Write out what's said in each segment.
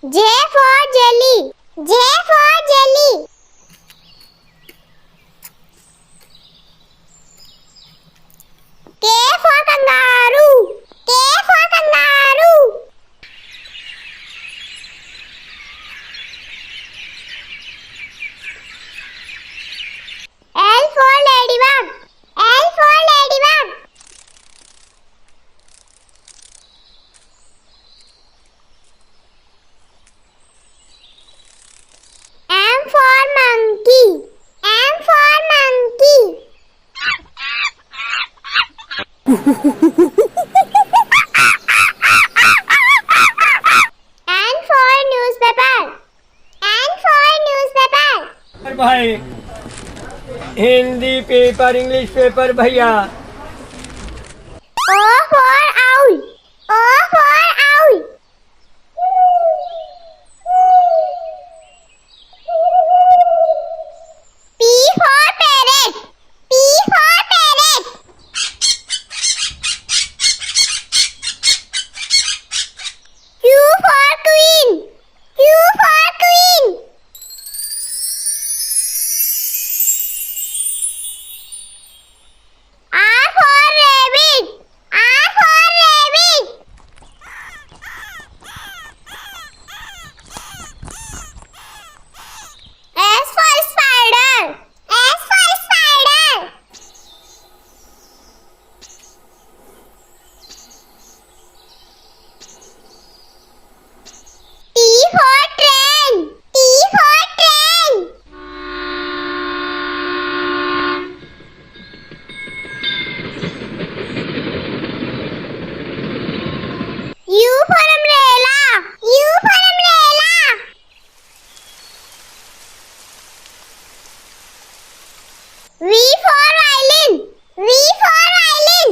J for jelly. J for jelly. K for kangaroo. K for kangaroo. L for ladybug. L for ladybug. M for monkey. M for monkey. N for newspaper. N for newspaper. भाई Hindi paper English paper भैया। O for owl. O for owl. P for parrot. P for parrot. Q for queen. Q for queen. R for rabbit. R for rabbit. S for spider. S for spider. T for train. T for train. U for umbrella. U for umbrella. V for violin. V for violin.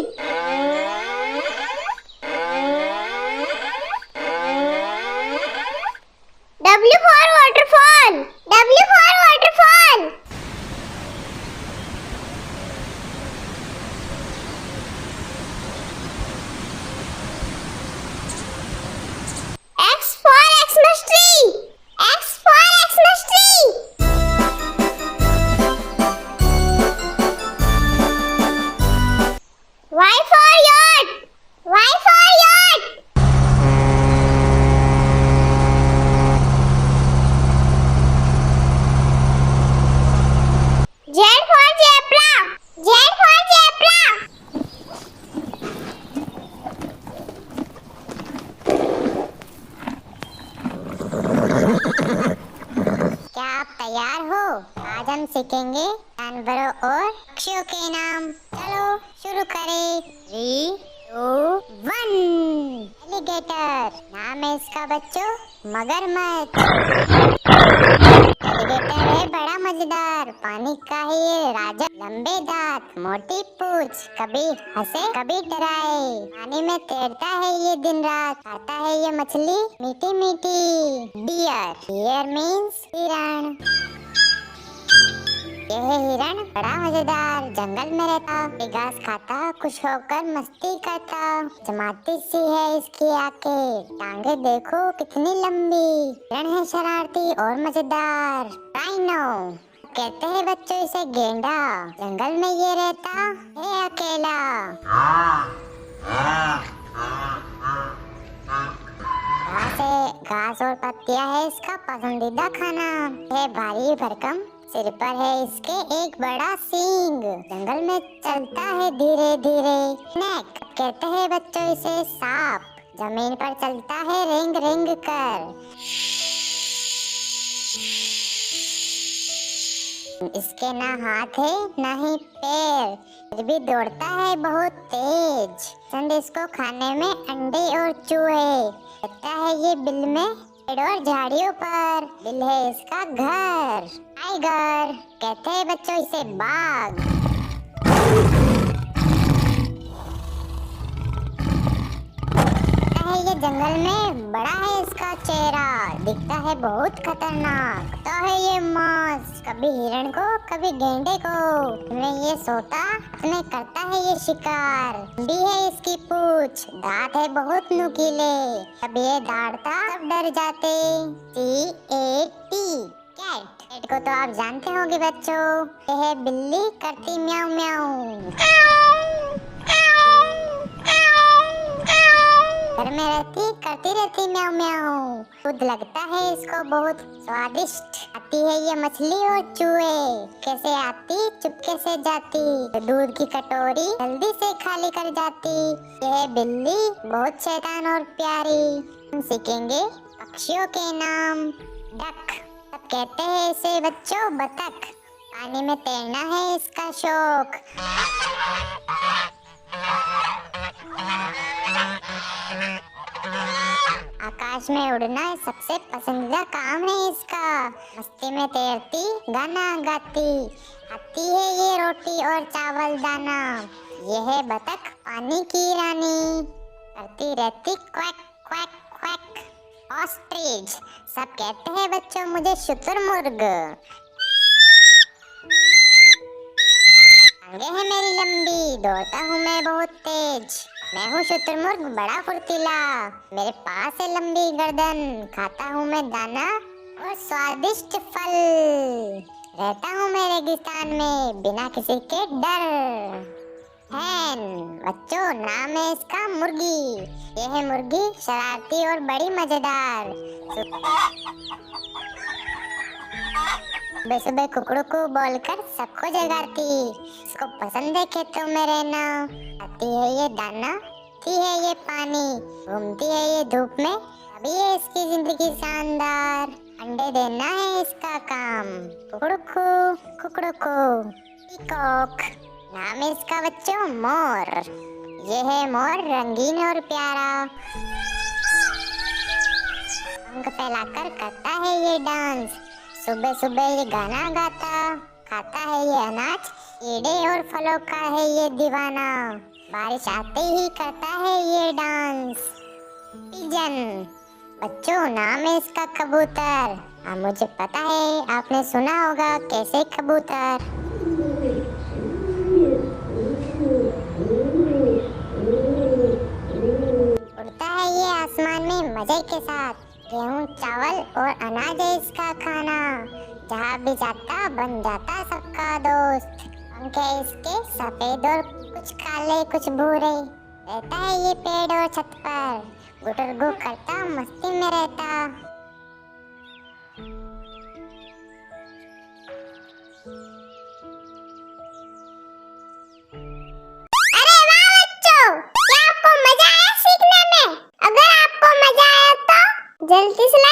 W for waterfall. W for waterfall. X for Xmas tree. X for Xmas tree. Y for yacht. Y for yacht. Z for zebra. Z for zebra. क्या आप तैयार हो? आज हम सीखेंगे जानवरों और पक्षियों के नाम। चलो शुरू करें। 3, 2, 1। एलिगेटर नाम है इसका बच्चों, मगरमच्छ। एलिगेटर है बड़ा मजेदार, पानी का है ये राजा। लंबे दांत, मोटी पूंछ, कभी हंसे कभी डराए। पानी में तैरता है ये दिन रात, खाता है ये मछली मीठी मीठी। डियर, डियर मीन्स हिरण। ये है हिरण, बड़ा मजेदार, जंगल में रहता, ये घास खाता, खुश होकर मस्ती करता। चमाती सी है इसकी आंखें, टांगे देखो कितनी लंबी। हिरण है शरारती और मजेदार। राइनो कहते हैं बच्चों इसे गेंडा, जंगल में ये रहता है अकेला। घास और पत्तियां है इसका पसंदीदा खाना। है भारी भरकम, सिर पर है इसके एक बड़ा सींग, जंगल में चलता है धीरे धीरे। स्नेक कहते हैं बच्चों इसे सांप, जमीन पर चलता है रेंग रेंग कर। इसके ना हाथ है ना ही पैर, फिर भी दौड़ता है बहुत तेज। पसंद इसको खाने में अंडे और चूहे, रहता है ये बिल में पेड़ और झाड़ियों पर। बिल है इसका घर। टाइगर कहते हैं बच्चों इसे बाघ। है ये जंगल में, बड़ा है इसका चेहरा, दिखता है बहुत खतरनाक। तो है ये मांस, कभी हिरण को कभी गेंडे को। में ये सोता, इसमें करता है ये शिकार। लंबी है इसकी पूंछ, दांत है बहुत नुकीले। जब ये दौड़ता सब डर जाते। CAT cat. कैट को तो आप जानते होंगे बच्चों, ये है बिल्ली, करती म्याऊं म्याऊं। घर में रहती, करती रहती म्याऊं म्याऊं। दूध लगता है इसको बहुत स्वादिष्ट। आती है ये मछली और चूहे, कैसे आती चुपके से जाती। दूध की कटोरी जल्दी से खाली कर जाती। यह बिल्ली बहुत शैतान और प्यारी। हम सीखेंगे पक्षियों के नाम। डक, सब कहते हैं इसे बच्चों बतख। पानी में तैरना है इसका शौक। आकाश में उड़ना सबसे पसंदीदा काम है इसका। मस्ती में तैरती, गाना गाती। आती है ये रोटी और चावल दाना। यह है बतख, पानी की रानी, करती रहती क्वैक क्वैक क्वैक। ऑस्ट्रिच, सब कहते हैं बच्चों मुझे शुतुरमुर्ग। टांगे हैं मेरी लंबी, दौड़ता हूँ मैं बहुत तेज। मैं हूँ शुतुरमुर्ग, बड़ा फुर्तीला, मेरे पास है लंबी गर्दन। खाता हूँ मैं दाना और स्वादिष्ट फल। रहता हूँ मैं रेगिस्तान में बिना किसी के डर। हैन, बच्चों नाम है इसका मुर्गी। यह है मुर्गी, शरारती और बड़ी मजेदार। सुबह सुबह कुकड़ू को बोलकर सबको जगाती। इसको पसंद है खेतों में रहना। आती है ये दाना, पीती है ये पानी, घूमती है ये धूप में, अभी है इसकी जिंदगी शानदार। अंडे देना है इसका काम। कुकड़ू को पीकॉक, नाम है इसका बच्चों मोर। ये है मोर, रंगीन और प्यारा, पंख फैलाकर करता है ये डांस। सुबह सुबह ये गाना गाता, खाता है ये अनाज, कीड़े और फलों का है ये दीवाना। बारिश आते ही करता है ये डांस। पिजन, बच्चों नाम है इसका कबूतर। हाँ मुझे पता है आपने सुना होगा कैसे कबूतर। उड़ता है ये आसमान में मजे के साथ। गेहूं चावल और अनाज है इसका खाना। जहाँ भी जाता बन जाता सबका दोस्त। पंख है इसके सफेद और कुछ काले कुछ भूरे। रहता है ये पेड़ और छत पर, गुटरगु करता मस्ती में रहता। अरे वाह बच्चों, क्या आपको मजा आया सीखने में? अगर आपको मजा आया तो जल्दी से